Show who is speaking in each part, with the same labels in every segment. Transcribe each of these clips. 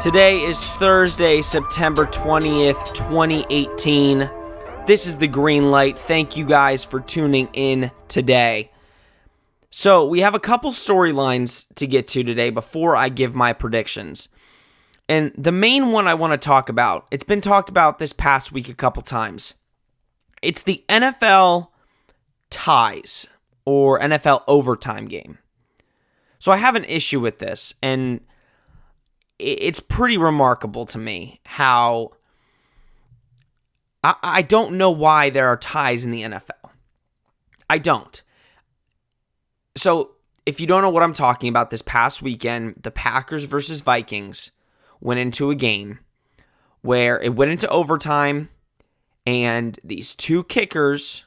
Speaker 1: Today is Thursday, September 20th, 2018. This is the Green Light. Thank you guys for tuning in today. So we have a couple storylines to get to today before I give my predictions. And the main one I want to talk about, it's been talked about this past week a couple times. It's the NFL ties or NFL overtime game. So I have an issue with this, and it's pretty remarkable to me how I don't know why there are ties in the NFL. I don't. So if you don't know what I'm talking about, this past weekend, the Packers versus Vikings went into a game where it went into overtime, and these two kickers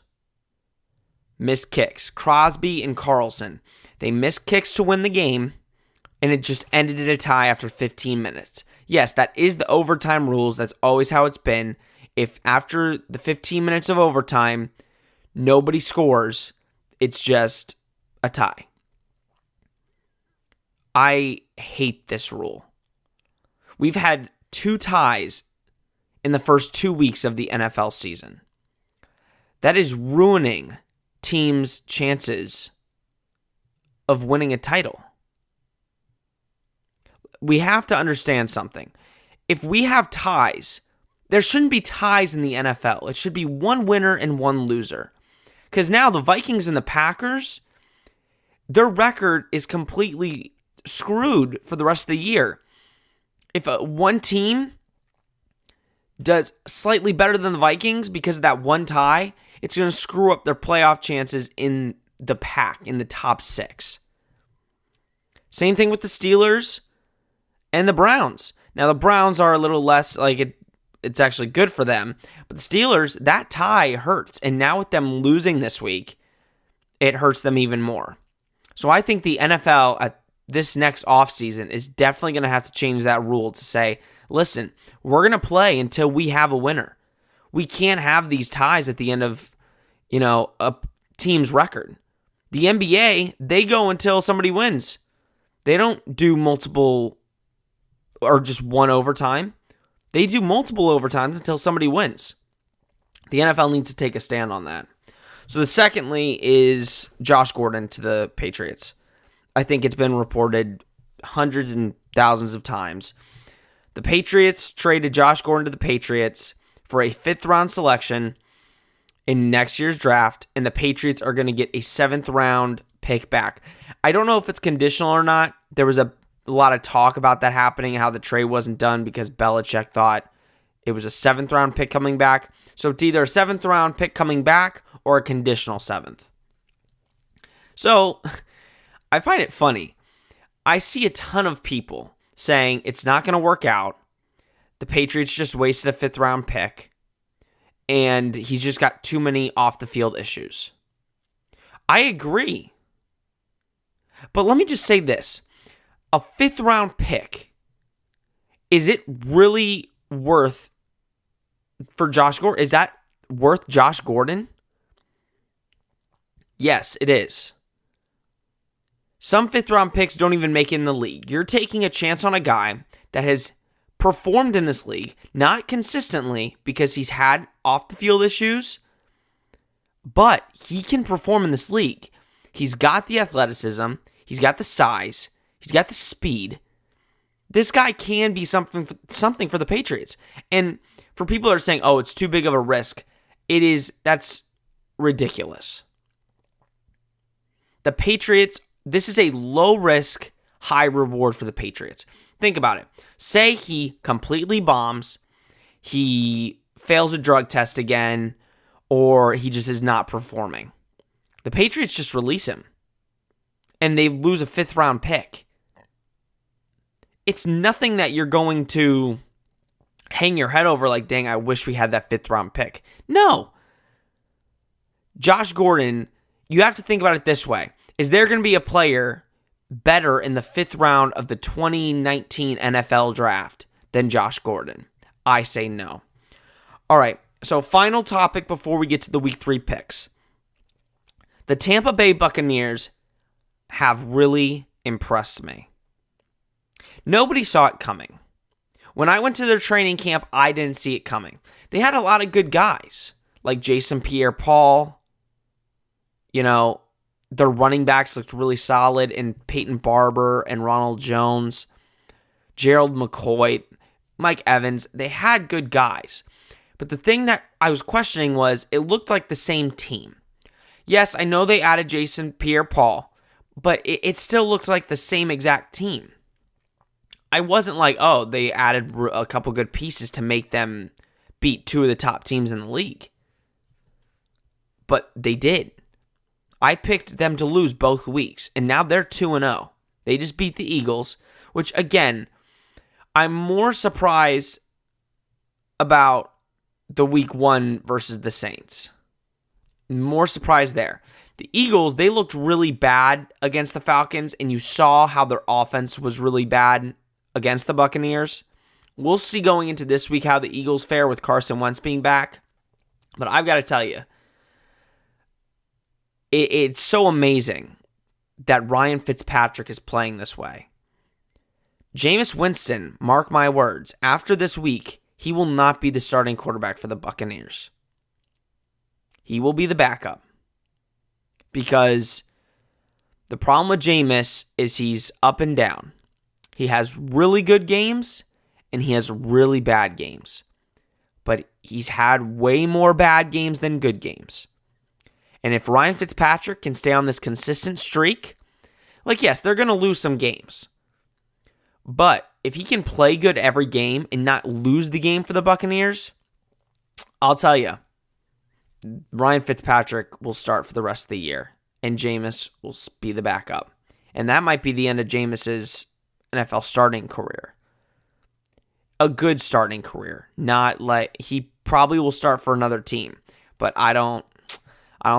Speaker 1: missed kicks, Crosby and Carlson. They missed kicks to win the game, and it just ended in a tie after 15 minutes. Yes, that is the overtime rules. That's always how it's been. If after the 15 minutes of overtime, nobody scores, it's just a tie. I hate this rule. We've had 2 ties in the first 2 weeks of the NFL season. That is ruining teams' chances of winning a title. We have to understand something. If we have ties, there shouldn't be ties in the NFL. It should be one winner and one loser. Because now the Vikings and the Packers, their record is completely screwed for the rest of the year. If one team does slightly better than the Vikings because of that one tie, it's going to screw up their playoff chances in the pack, in the top 6. Same thing with the Steelers and the Browns. Now, the Browns are a little less, it's actually good for them. But the Steelers, that tie hurts. And now with them losing this week, it hurts them even more. So I think the NFL at this next offseason is definitely going to have to change that rule to say, listen, we're going to play until we have a winner. We can't have these ties at the end of, a team's record. The NBA, they go until somebody wins. They don't do multiple or just one overtime. They do multiple overtimes until somebody wins. The NFL needs to take a stand on that. So the secondly is Josh Gordon to the Patriots. I think it's been reported hundreds and thousands of times. The Patriots traded Josh Gordon to the Patriots for a 5th-round selection in next year's draft, and the Patriots are going to get a 7th-round pick back. I don't know if it's conditional or not. There was a lot of talk about that happening, how the trade wasn't done because Belichick thought it was a 7th-round pick coming back. So it's either a 7th-round pick coming back or a conditional 7th. So I find it funny. I see a ton of people saying it's not going to work out. The Patriots just wasted a 5th-round pick, and he's just got too many off-the-field issues. I agree. But let me just say this. A 5th-round pick, is it really worth for Josh Gordon? Is that worth Josh Gordon? Yes, it is. Some 5th-round picks don't even make it in the league. You're taking a chance on a guy that has performed in this league, not consistently because he's had off-the-field issues, but he can perform in this league. He's got the athleticism. He's got the size. He's got the speed. This guy can be something for the Patriots. And for people that are saying, oh, it's too big of a risk, that's ridiculous. The Patriots, this is a low risk, high reward for the Patriots. Think about it. Say he completely bombs, he fails a drug test again, or he just is not performing. The Patriots just release him, and they lose a 5th-round pick. It's nothing that you're going to hang your head over like, dang, I wish we had that 5th-round pick. No. Josh Gordon, you have to think about it this way. Is there going to be a player better in the 5th round of the 2019 NFL draft than Josh Gordon? I say no. All right, so final topic before we get to the Week 3 picks. The Tampa Bay Buccaneers have really impressed me. Nobody saw it coming. When I went to their training camp, I didn't see it coming. They had a lot of good guys, like Jason Pierre-Paul. Their running backs looked really solid, and Peyton Barber and Ronald Jones, Gerald McCoy, Mike Evans. They had good guys. But the thing that I was questioning was it looked like the same team. Yes, I know they added Jason Pierre-Paul, but it still looked like the same exact team. I wasn't like, oh, they added a couple good pieces to make them beat two of the top teams in the league. But they did. I picked them to lose both weeks, and now they're 2-0. They just beat the Eagles, which, again, I'm more surprised about the week 1 versus the Saints. More surprised there. The Eagles, they looked really bad against the Falcons, and you saw how their offense was really bad against the Buccaneers. We'll see going into this week how the Eagles fare with Carson Wentz being back. But I've got to tell you, it's so amazing that Ryan Fitzpatrick is playing this way. Jameis Winston, mark my words, after this week, he will not be the starting quarterback for the Buccaneers. He will be the backup. Because the problem with Jameis is he's up and down. He has really good games, and he has really bad games. But he's had way more bad games than good games. And if Ryan Fitzpatrick can stay on this consistent streak, yes, they're going to lose some games. But if he can play good every game and not lose the game for the Buccaneers, I'll tell you, Ryan Fitzpatrick will start for the rest of the year, and Jameis will be the backup. And that might be the end of Jameis's NFL starting career. A good starting career. Not like he probably will start for another team, but I don't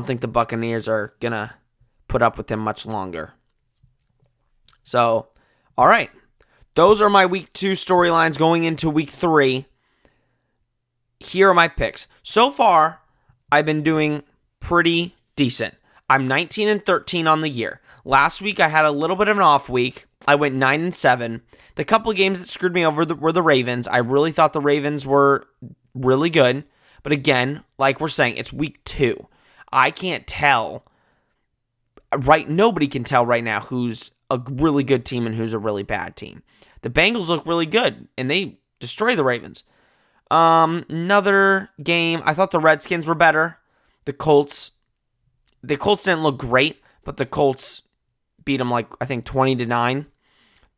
Speaker 1: think the Buccaneers are going to put up with him much longer. So, all right. Those are my week 2 storylines going into week 3. Here are my picks. So far, I've been doing pretty decent. I'm 19-13 on the year. Last week, I had a little bit of an off week. I went 9-7. The couple of games that screwed me over were the Ravens. I really thought the Ravens were really good. But again, like we're saying, it's week 2. I can't tell. Nobody can tell right now who's a really good team and who's a really bad team. The Bengals look really good, and they destroy the Ravens. Another game, I thought the Redskins were better. The Colts didn't look great, but the Colts beat them I think 20-9.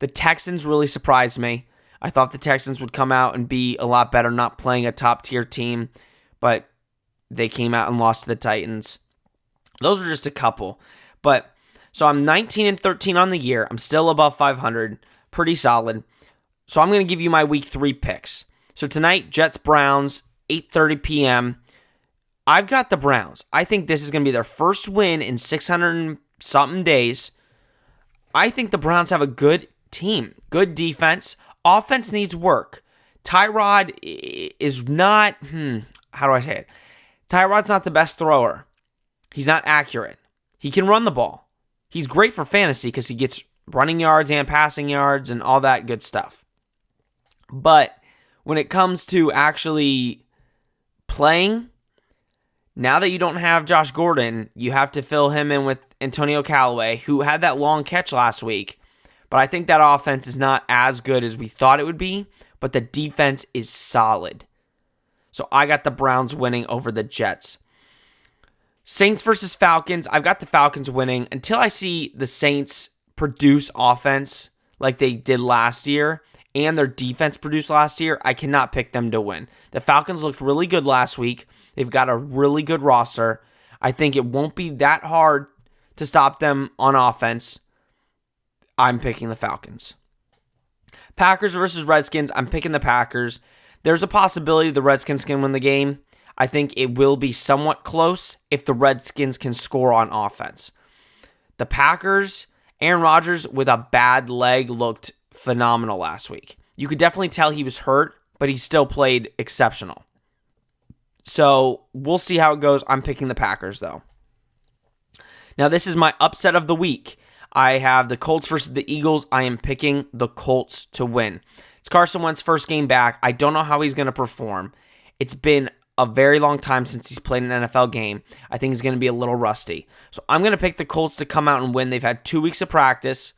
Speaker 1: The Texans really surprised me. I thought the Texans would come out and be a lot better, not playing a top-tier team, but they came out and lost to the Titans. Those are just a couple. So I'm 19-13 on the year. I'm still above 500. Pretty solid. So I'm going to give you my week 3 picks. So tonight, Jets-Browns, 8:30 p.m. I've got the Browns. I think this is going to be their first win in 600-something days. I think the Browns have a good team, good defense. Offense needs work. Tyrod is not, how do I say it? Tyrod's not the best thrower. He's not accurate. He can run the ball. He's great for fantasy because he gets running yards and passing yards and all that good stuff. But when it comes to actually playing, now that you don't have Josh Gordon, you have to fill him in with Antonio Callaway, who had that long catch last week. But I think that offense is not as good as we thought it would be, but the defense is solid. So I got the Browns winning over the Jets. Saints versus Falcons. I've got the Falcons winning until I see the Saints produce offense like they did last year and their defense produce last year. I cannot pick them to win. The Falcons looked really good last week. They've got a really good roster. I think it won't be that hard to stop them on offense. I'm picking the Falcons. Packers versus Redskins. I'm picking the Packers. There's a possibility the Redskins can win the game. I think it will be somewhat close if the Redskins can score on offense. The Packers, Aaron Rodgers with a bad leg looked phenomenal last week. You could definitely tell he was hurt, but he still played exceptional. So we'll see how it goes. I'm picking the Packers, though. Now, this is my upset of the week. I have the Colts versus the Eagles. I am picking the Colts to win. It's Carson Wentz's first game back. I don't know how he's going to perform. It's been a very long time since he's played an NFL game. I think he's going to be a little rusty. So I'm going to pick the Colts to come out and win. They've had 2 weeks of practice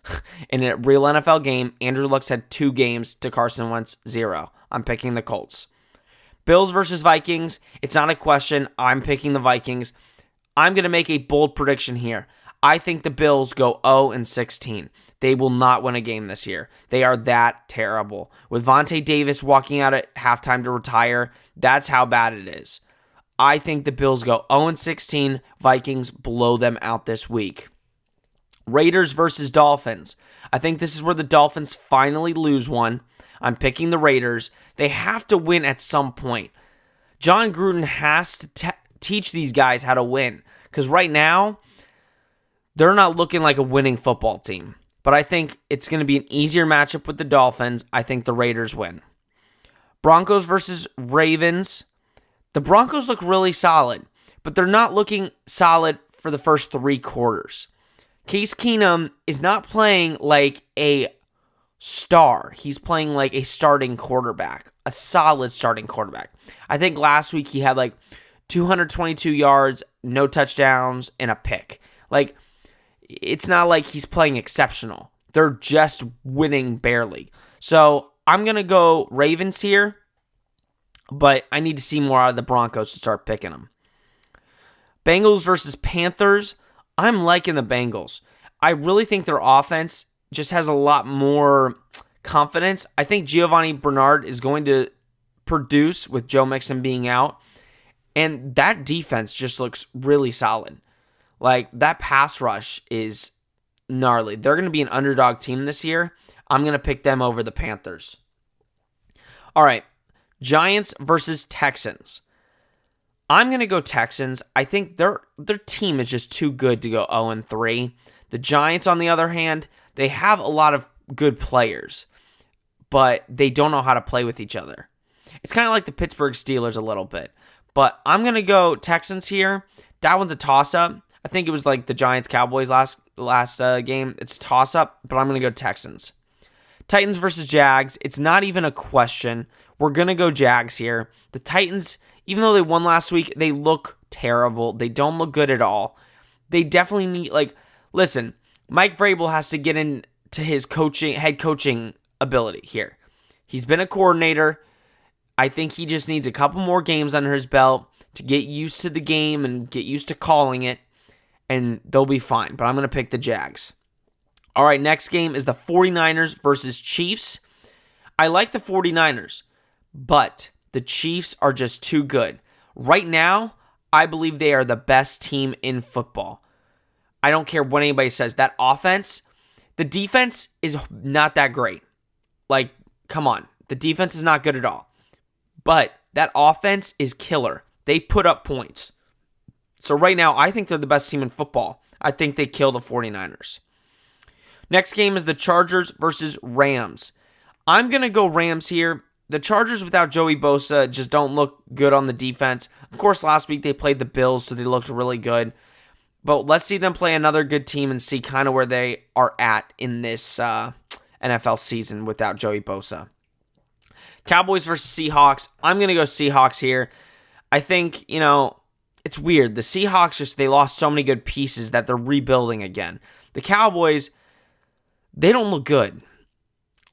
Speaker 1: in a real NFL game. Andrew Luck's had 2 games to Carson Wentz 0. I'm picking the Colts. Bills versus Vikings. It's not a question. I'm picking the Vikings. I'm going to make a bold prediction here. I think the Bills go 0-16. They will not win a game this year. They are that terrible. With Vontae Davis walking out at halftime to retire, that's how bad it is. I think the Bills go 0-16. Vikings blow them out this week. Raiders versus Dolphins. I think this is where the Dolphins finally lose one. I'm picking the Raiders. They have to win at some point. John Gruden has to teach these guys how to win, because right now, they're not looking like a winning football team. But I think it's going to be an easier matchup with the Dolphins. I think the Raiders win. Broncos versus Ravens. The Broncos look really solid, but they're not looking solid for the first 3 quarters. Case Keenum is not playing like a star. He's playing like a starting quarterback, a solid starting quarterback. I think last week he had like 222 yards, no touchdowns, and a pick. Like, it's not like he's playing exceptional. They're just winning barely. So I'm going to go Ravens here, but I need to see more out of the Broncos to start picking them. Bengals versus Panthers. I'm liking the Bengals. I really think their offense just has a lot more confidence. I think Giovanni Bernard is going to produce with Joe Mixon being out, and that defense just looks really solid. Like, that pass rush is gnarly. They're going to be an underdog team this year. I'm going to pick them over the Panthers. All right, Giants versus Texans. I'm going to go Texans. I think their team is just too good to go 0-3. The Giants, on the other hand, they have a lot of good players, but they don't know how to play with each other. It's kind of like the Pittsburgh Steelers a little bit. But I'm going to go Texans here. That one's a toss-up. I think it was like the Giants-Cowboys last game. It's a toss-up, but I'm going to go Texans. Titans versus Jags. It's not even a question. We're going to go Jags here. The Titans, even though they won last week, they look terrible. They don't look good at all. They definitely need, listen, Mike Vrabel has to get into his head coaching ability here. He's been a coordinator. I think he just needs a couple more games under his belt to get used to the game and get used to calling it, and they'll be fine. But I'm going to pick the Jags. All right, next game is the 49ers versus Chiefs. I like the 49ers, but the Chiefs are just too good. Right now, I believe they are the best team in football. I don't care what anybody says. That offense, the defense is not that great. Like, come on. The defense is not good at all. But that offense is killer. They put up points. So right now, I think they're the best team in football. I think they kill the 49ers. Next game is the Chargers versus Rams. I'm going to go Rams here. The Chargers without Joey Bosa just don't look good on the defense. Of course, last week they played the Bills, so they looked really good. But let's see them play another good team and see kind of where they are at in this NFL season without Joey Bosa. Cowboys versus Seahawks. I'm going to go Seahawks here. I think, it's weird. The Seahawks, they lost so many good pieces that they're rebuilding again. The Cowboys, they don't look good.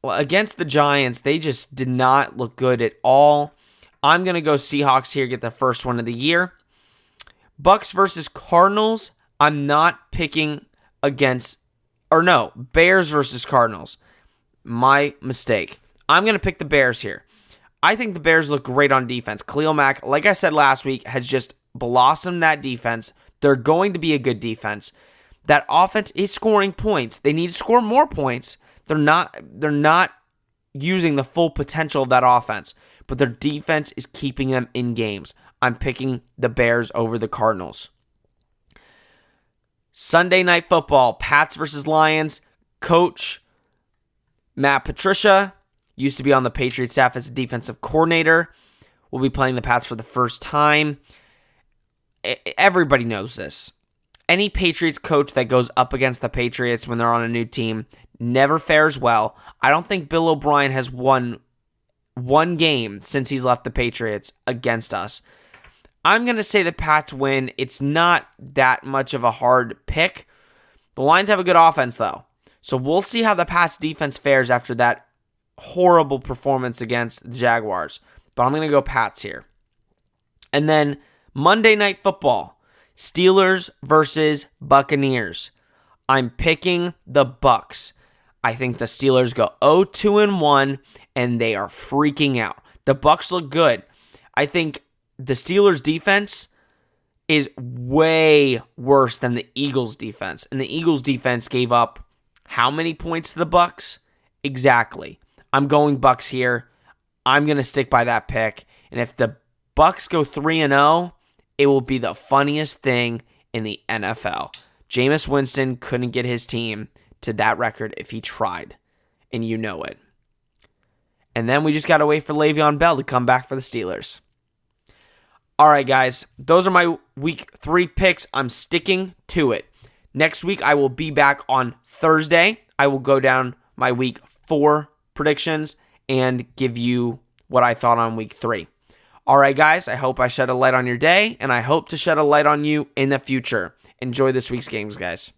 Speaker 1: Against the Giants, they just did not look good at all. I'm going to go Seahawks here, get the first one of the year. Bucs versus Cardinals. I'm not picking Bears versus Cardinals. My mistake. I'm going to pick the Bears here. I think the Bears look great on defense. Khalil Mack, like I said last week, has just blossomed that defense. They're going to be a good defense. That offense is scoring points. They need to score more points. They're not using the full potential of that offense, but their defense is keeping them in games. I'm picking the Bears over the Cardinals. Sunday Night Football, Pats versus Lions. Coach Matt Patricia used to be on the Patriots staff as a defensive coordinator. Will be playing the Pats for the first time. Everybody knows this. any Patriots coach that goes up against the Patriots when they're on a new team never fares well. I don't think Bill O'Brien has won one game since he's left the Patriots against us. I'm going to say the Pats win. It's not that much of a hard pick. The Lions have a good offense, though. So we'll see how the Pats defense fares after that horrible performance against the Jaguars. But I'm going to go Pats here. And then Monday Night Football, Steelers versus Buccaneers. I'm picking the Bucs. I think the Steelers go 0-2-1, and they are freaking out. The Bucs look good. I think the Steelers' defense is way worse than the Eagles' defense. And the Eagles' defense gave up how many points to the Bucs? Exactly. I'm going Bucs here. I'm going to stick by that pick. And if the Bucs go 3-0, it will be the funniest thing in the NFL. Jameis Winston couldn't get his team to that record if he tried, and you know it. And then we just got to wait for Le'Veon Bell to come back for the Steelers. All right, guys, those are my week 3 picks. I'm sticking to it. Next week, I will be back on Thursday. I will go down my week 4 predictions and give you what I thought on week 3. All right, guys, I hope I shed a light on your day, and I hope to shed a light on you in the future. Enjoy this week's games, guys.